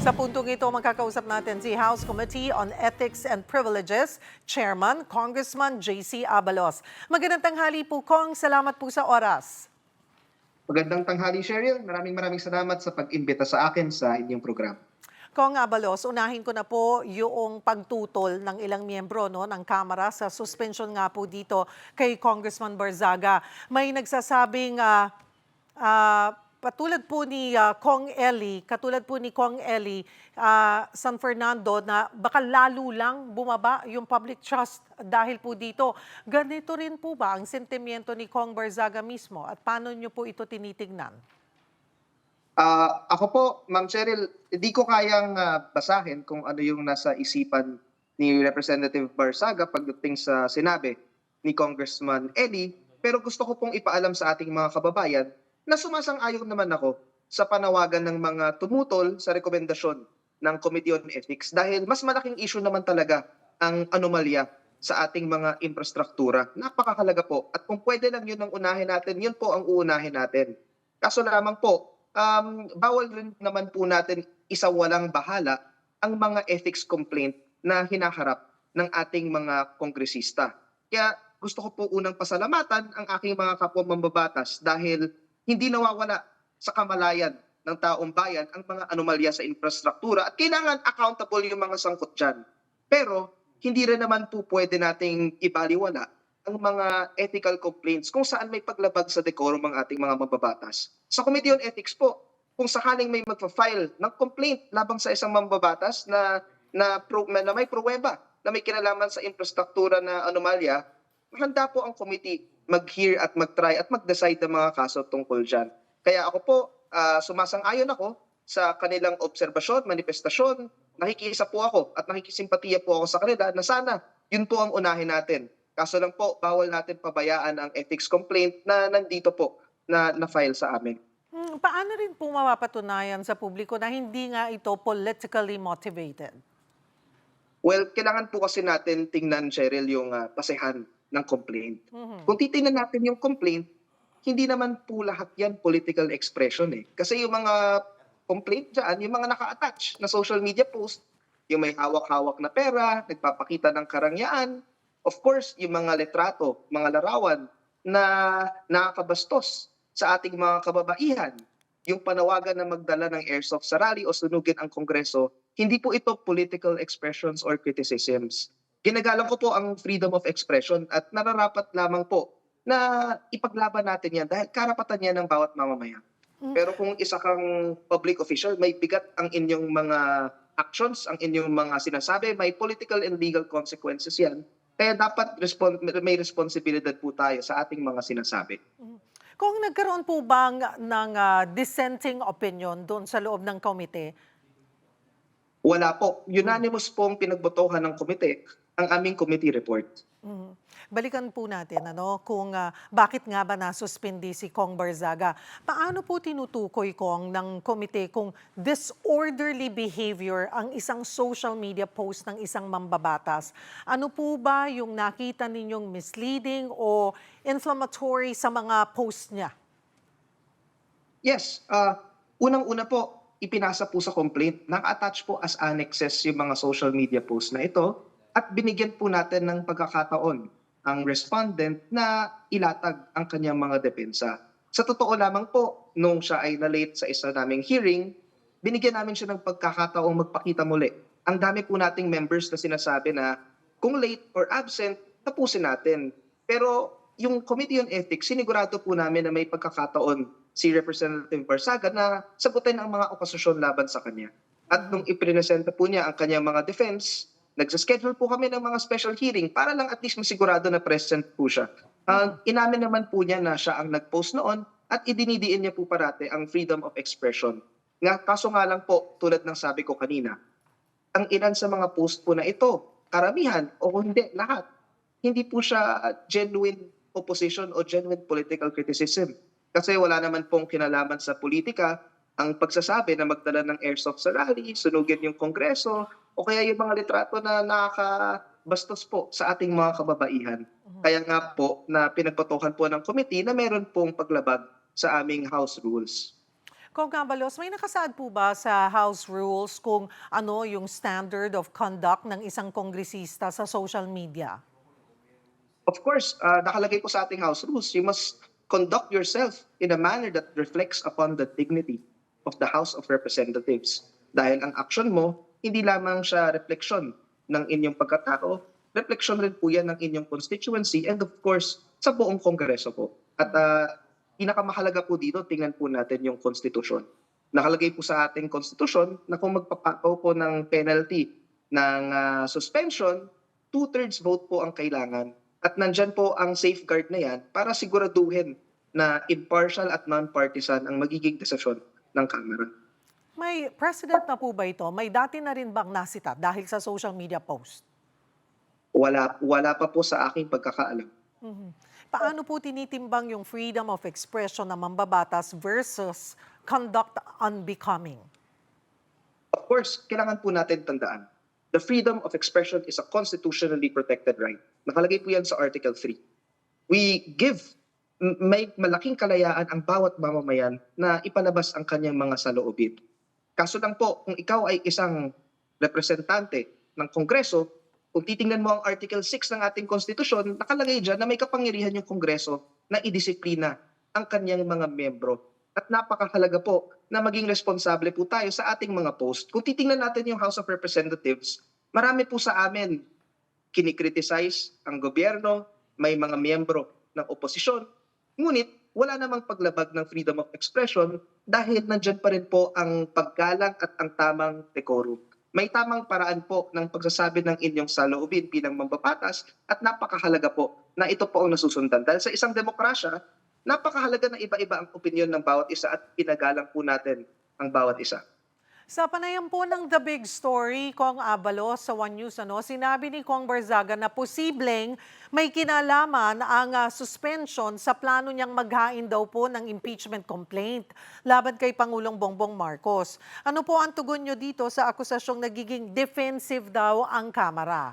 Sa puntong ito, magkakausap natin si House Committee on Ethics and Privileges, Chairman, Congressman J.C. Abalos. Magandang tanghali po, Kong. Salamat po sa oras. Magandang tanghali, Cheryl. Maraming salamat sa pag-imbita sa akin sa inyong programa. Kong Abalos, unahin ko na po yung pagtutol ng ilang miyembro ng Kamara sa suspension nga po dito kay Congressman Barzaga. May nagsasabing katulad po ni Kong Eli San Fernando na baka lalo lang bumaba yung public trust dahil po dito. Ganito rin po ba ang sentimiento ni Kong Barzaga mismo at paano nyo po ito tinitignan? Ako po, Ma'am Cheryl, hindi ko kayang basahin kung ano yung nasa isipan ni Representative Barzaga pagdating sa sinabi ni Congressman Eli. Pero gusto ko pong ipaalam sa ating mga kababayan na sumasang-ayon naman ako sa panawagan ng mga tumutol sa rekomendasyon ng Committee on Ethics dahil mas malaking issue naman talaga ang anomalya sa ating mga infrastruktura. Napakahalaga po. At kung pwede lang yun ang unahin natin, yun po ang uunahin natin. Kaso lamang po, bawal rin naman po natin isawalang bahala ang mga ethics complaint na hinaharap ng ating mga kongresista. Kaya gusto ko po unang pasalamatan ang aking mga kapwa mambabatas dahil hindi nawawala sa kamalayan ng taong bayan ang mga anomalya sa infrastruktura at kailangan accountable yung mga sangkot dyan. Pero hindi rin naman po pwede nating ibaliwala ang mga ethical complaints kung saan may paglabag sa decorum ang ating mga mambabatas. Sa Committee on Ethics po, kung sakaling may magpa-file ng complaint labang sa isang mambabatas na may pruweba na may kinalaman sa infrastruktura na anomalya, handa po ang committee mag-hear at mag-try at mag-decide ng mga kaso tungkol dyan. Kaya ako po, sumasang-ayon ako sa kanilang obserbasyon, manifestasyon, nakikisa po ako at nakikisimpatiya po ako sa kanila na sana yun po ang unahin natin. Kaso lang po, bawal natin pabayaan ang ethics complaint na nandito po na file sa amin. Paano rin po mapapatunayan sa publiko na hindi nga ito politically motivated? Well, kailangan po kasi natin tingnan, Cheryl, yung basehan ng complaint. Kung titingnan natin yung complaint, hindi naman po lahat yan political expression eh. Kasi yung mga complaint dyan, yung mga naka-attach na social media post, yung may hawak-hawak na pera, nagpapakita ng karangyaan, of course, yung mga letrato, mga larawan na nakakabastos sa ating mga kababaihan, yung panawagan na magdala ng airsoft sa rally o sunugin ang Kongreso, hindi po ito political expressions or criticisms. Ginagalang ko po ang freedom of expression at nararapat lamang po na ipaglaban natin yan dahil karapatan yan ng bawat mamamayan. Pero kung isa kang public official, may bigat ang inyong mga actions, ang inyong mga sinasabi, may political and legal consequences yan. Kaya dapat may responsibilidad po tayo sa ating mga sinasabi. Kung nagkaroon po ba ng dissenting opinion doon sa loob ng komite? Wala po. Unanimous pong pinagbotohan ng komite ang aming committee report. Balikan po natin kung bakit nga ba nasuspindi si Kong Barzaga. Paano po tinutukoy, Kong, ng komite kung disorderly behavior ang isang social media post ng isang mambabatas? Ano po ba yung nakita ninyong misleading o inflammatory sa mga post niya? Yes, unang-una po, ipinasa po sa complaint, naka-attach po as annexes yung mga social media posts na ito at binigyan po natin ng pagkakataon ang respondent na ilatag ang kanyang mga depensa. Sa totoo lamang po, nung siya ay na-late sa isa naming hearing, binigyan namin siya ng pagkakataong magpakita muli. Ang dami po nating members na sinasabi na kung late or absent, tapusin natin. Pero yung Committee on Ethics, sinigurado po namin na may pagkakataon si Representative Barzaga na sagutin ang mga okasyon laban sa kanya. At nung ipresenta po niya ang kanyang mga defense, nagsaschedule po kami ng mga special hearing para lang at least masigurado na present po siya. Inamin naman po niya na siya ang nag-post noon at idinidiin niya po parate ang freedom of expression. Kaso nga lang po, tulad ng sabi ko kanina, ang ilan sa mga post po na ito, karamihan o kung hindi, lahat, hindi po siya genuine opposition o genuine political criticism. Kasi wala naman pong kinalaman sa politika ang pagsasabi na magdala ng airsoft sa rally, sunugin yung Kongreso, o kaya yung mga litrato na nakakabastos po sa ating mga kababaihan. Kaya nga po na pinagpatukan po ng committee na meron pong paglabag sa aming House rules. Kong Abalos, may nakasaad po ba sa House Rules kung ano yung standard of conduct ng isang kongresista sa social media? Of course, nakalagay po sa ating House Rules, you must conduct yourself in a manner that reflects upon the dignity of the House of Representatives. Dahil ang action mo, hindi lamang siya refleksyon ng inyong pagkatao, refleksyon rin po yan ng inyong constituency and of course, sa buong Kongreso po. At pinakamahalaga po dito, tingnan po natin yung konstitusyon. Nakalagay po sa ating konstitusyon na kung magpapataw po ng penalty ng suspension, two-thirds vote po ang kailangan. At nandyan po ang safeguard na yan para siguraduhin na impartial at non-partisan ang magiging desisyon ng Kamara. May precedent na po ba ito? May dati na rin bang nasita dahil sa social media post? Wala pa po sa aking pagkakaalam. Mhm. Paano po tinitimbang yung freedom of expression ng mambabatas versus conduct unbecoming? Of course, kailangan po natin tandaan, the freedom of expression is a constitutionally protected right. Nakalagay po yan sa Article 3. May malaking kalayaan ang bawat mamamayan na ipalabas ang kanyang mga saloobin. Kaso lang po, kung ikaw ay isang representante ng Kongreso, kung titingnan mo ang Article 6 ng ating konstitusyon, nakalagay dyan na may kapangyarihan yung Kongreso na idisiplina ang kanyang mga membro. At napakahalaga po na maging responsable po tayo sa ating mga post. Kung titingnan natin yung House of Representatives, marami po sa amin kinikriticize ang gobyerno, may mga miyembro ng oposisyon, ngunit wala namang paglabag ng freedom of expression dahil nandyan pa rin po ang paggalang at ang tamang decorum. May tamang paraan po ng pagsasabi ng inyong saloobin bilang mambabatas at napakahalaga po na ito po ang nasusundan. Dahil sa isang demokrasya, napakahalaga na iba-iba ang opinyon ng bawat isa at pinagalang po natin ang bawat isa. Sa panayam po ng The Big Story, Kong Abalos sa One News, sinabi ni Kong Barzaga na posibleng may kinalaman ang suspension sa plano niyang maghain daw po ng impeachment complaint laban kay Pangulong Bongbong Marcos. Ano po ang tugon niyo dito sa akusasyong nagiging defensive daw ang Kamara?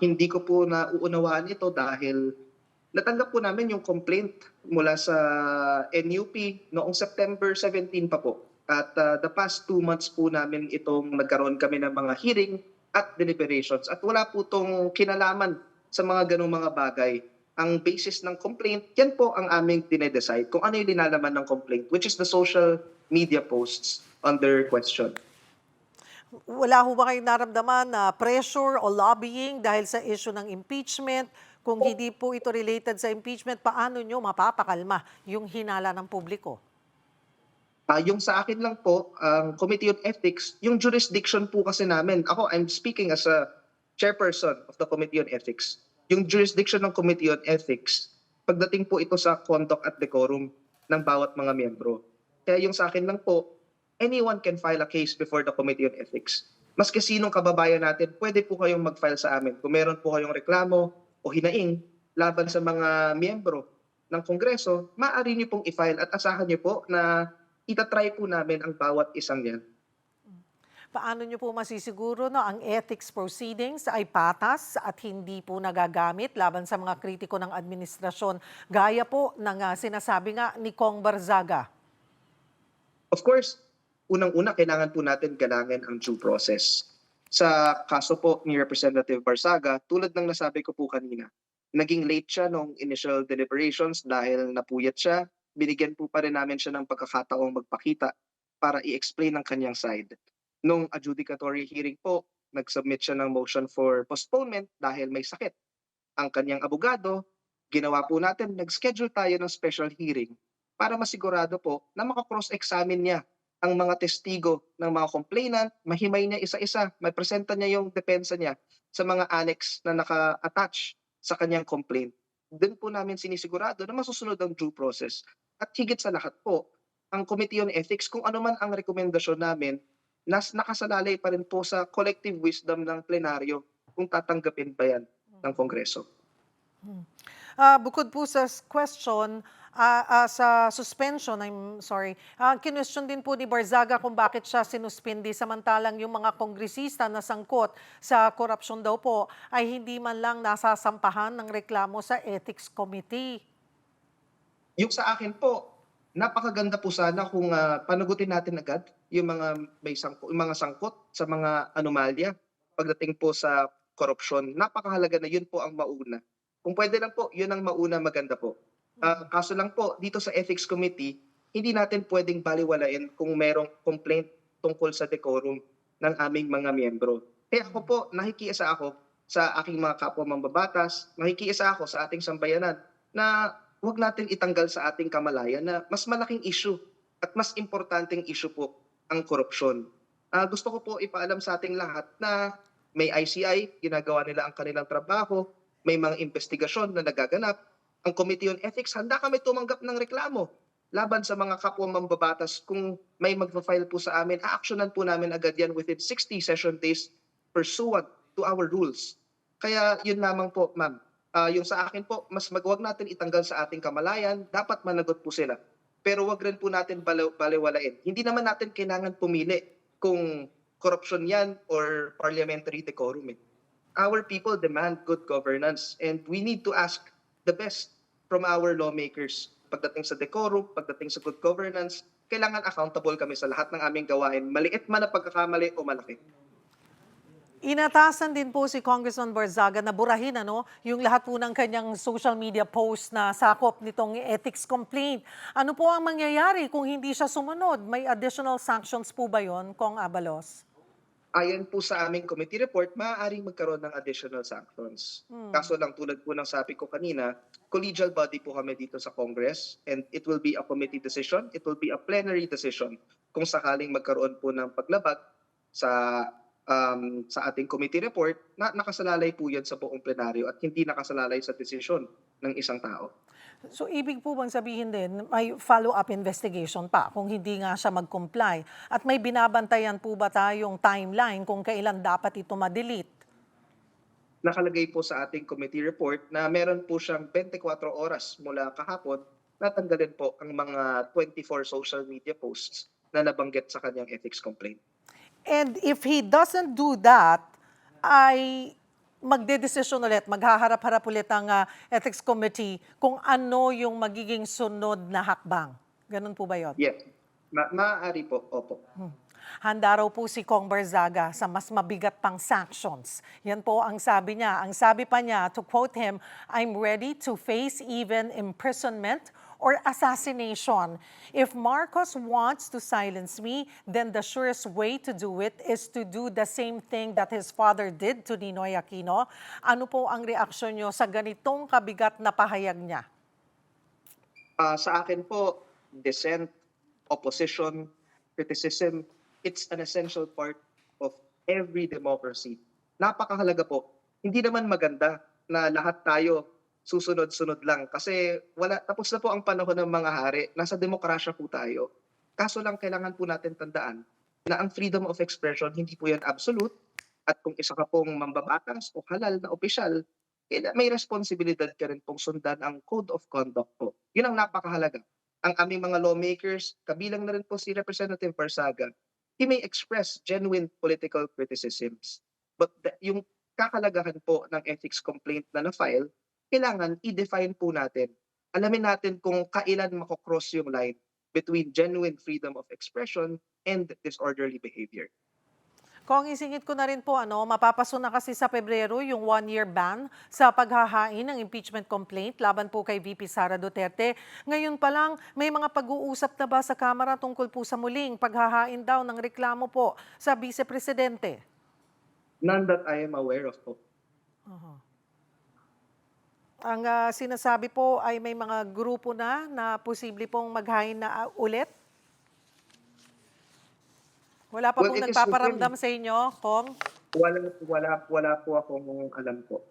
Hindi ko po nauunawaan ito dahil natanggap po namin yung complaint mula sa NUP noong September 17 pa po. At the past 2 months po namin itong nagkaroon kami ng mga hearing at deliberations. At wala po itong kinalaman sa mga ganong mga bagay. Ang basis ng complaint, yan po ang aming dinedecide kung ano yung linalaman ng complaint, which is the social media posts under question. Wala ho ba kayong naramdaman na pressure o lobbying dahil sa issue ng impeachment? Kung hindi po ito related sa impeachment, paano nyo mapapakalma yung hinala ng publiko? Yung sa akin lang po, ang Committee on Ethics, yung jurisdiction po kasi namin, I'm speaking as a chairperson of the Committee on Ethics. Yung jurisdiction ng Committee on Ethics, pagdating po ito sa conduct at decorum ng bawat mga miyembro. Kaya yung sa akin lang po, anyone can file a case before the Committee on Ethics. Maski sinong kababayan natin, pwede po kayong mag-file sa amin. Kung meron po kayong reklamo o hinaing laban sa mga miyembro ng Kongreso, maaari niyo pong i-file at asahan niyo po na itatry po namin ang bawat isang yan. Paano nyo po masisiguro na ang ethics proceedings ay patas at hindi po nagagamit laban sa mga kritiko ng administrasyon, gaya po ng sinasabi nga ni Kong Barzaga? Of course, unang-una kailangan po natin galangin ang due process. Sa kaso po ni Representative Barzaga, tulad ng nasabi ko po kanina, naging late siya nung initial deliberations dahil napuyat siya. Binigyan po pa rin namin siya ng pagkakataong magpakita para i-explain ang kanyang side. Nung adjudicatory hearing po, nag-submit siya ng motion for postponement dahil may sakit. Ang kanyang abogado, ginawa po natin, nag-schedule tayo ng special hearing para masigurado po na maka-cross-examine niya ang mga testigo ng mga complainant, mahimay niya isa-isa, may presenta niya yung depensa niya sa mga annex na naka-attach sa kanyang complaint. Doon po namin sinisigurado na masusunod ang due process. At higit sa lahat po, ang Committee on Ethics, kung ano man ang rekomendasyon namin, nakasalalay pa rin po sa collective wisdom ng plenaryo kung tatanggapin ba yan ng Kongreso. Bukod po sa question, sa suspension, kinwestiyon din po ni Barzaga kung bakit siya sinuspindi samantalang yung mga kongresista na sangkot sa korupsyon daw po ay hindi man lang nasasampahan ng reklamo sa Ethics Committee. Yung sa akin po, napakaganda po sana kung panagutin natin agad yung mga sangkot sa mga anomalya pagdating po sa korupsyon. Napakahalaga na yun po ang mauna. Kung pwede lang po, yun ang mauna, maganda po. Kaso lang po, dito sa Ethics Committee, hindi natin pwedeng baliwalain kung merong complaint tungkol sa decorum ng aming mga miyembro. Kaya ako po, nakikiisa ako sa aking mga kapwa mambabatas, nakikiisa ako sa ating sambayanan na huwag natin itanggal sa ating kamalayan na mas malaking issue at mas importanteng issue po ang korupsyon. Gusto ko po ipaalam sa ating lahat na may ICI, ginagawa nila ang kanilang trabaho, may mga investigasyon na nagaganap. Ang Committee on Ethics, handa kami tumanggap ng reklamo laban sa mga kapwa mambabatas. Kung may magpa-file po sa amin, aaksyonan po namin agad yan within 60 session days pursuant to our rules. Kaya yun lamang po, ma'am. Yung sa akin po, mas wag natin itanggal sa ating kamalayan, dapat managot po sila. Pero wag rin po natin baliwalain. Hindi naman natin kailangan pumili kung corruption yan or parliamentary decorum. Our people demand good governance and we need to ask the best from our lawmakers. Pagdating sa decorum, pagdating sa good governance, kailangan accountable kami sa lahat ng aming gawain, maliit man na pagkakamali o malaki. Inatasan din po si Congressman Barzaga na burahin yung lahat po ng kanyang social media post na sakop nitong ethics complaint. Ano po ang mangyayari kung hindi siya sumunod? May additional sanctions po ba yon, Kong Abalos? Ayon po sa aming committee report, maaaring magkaroon ng additional sanctions. Kaso lang tulad po ng sabi ko kanina, collegial body po kami dito sa Congress and it will be a committee decision, it will be a plenary decision kung sakaling magkaroon po ng paglabag sa ating committee report na nakasalalay po yan sa buong plenaryo at hindi nakasalalay sa desisyon ng isang tao. So ibig po bang sabihin din, may follow-up investigation pa kung hindi nga siya mag-comply? At may binabantayan po ba tayong timeline kung kailan dapat ito ma-delete? Nakalagay po sa ating committee report na meron po siyang 24 oras mula kahapon na tanggalin po ang mga 24 social media posts na nabanggit sa kanyang ethics complaint. And if he doesn't do that, ay magdedesisyon ulit, maghaharap-harap ulit ang Ethics Committee kung ano yung magiging sunod na hakbang. Ganun po ba yun? Yes, maaari po, opo. Handa raw po si Kong Barzaga sa mas mabigat pang sanctions. Yan po ang sabi niya. Ang sabi pa niya, to quote him, "I'm ready to face even imprisonment or assassination. If Marcos wants to silence me, then the surest way to do it is to do the same thing that his father did to Ninoy Aquino." Ano po ang reaksyon niyo sa ganitong kabigat na pahayag niya? Sa akin po, dissent, opposition, criticism, it's an essential part of every democracy. Napakahalaga po. Hindi naman maganda na lahat tayo susunod-sunod lang kasi tapos na po ang panahon ng mga hari. Nasa demokrasya po tayo. Kaso lang kailangan po natin tandaan na ang freedom of expression hindi po yan absolute at kung isa ka pong mambabatas o halal na opisyal, may responsibilidad ka rin pong sundan ang code of conduct po. Yun ang napakahalaga. Ang aming mga lawmakers, kabilang na rin po si Representative Barzaga, he may express genuine political criticisms. But yung kakalagahan po ng ethics complaint na na-file, kailangan i-define po natin. Alamin natin kung kailan makocross yung line between genuine freedom of expression and disorderly behavior. Kung isingit ko na rin po, mapapaso na kasi sa Pebrero yung one-year ban sa paghahain ng impeachment complaint laban po kay VP Sara Duterte. Ngayon pa lang, may mga pag-uusap na ba sa Kamara tungkol po sa muling paghahain daw ng reklamo po sa Vice Presidente? None that I am aware of po. Ang sinasabi po ay may mga grupo na posible pong maghain na ulit? Wala pa Well, pong it is nagpaparamdam sa inyo, Kong? Wala po akong alam po.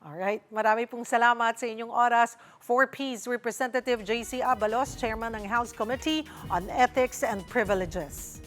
Alright, marami pong salamat sa inyong oras. For Peace, Representative JC Abalos, Chairman ng House Committee on Ethics and Privileges.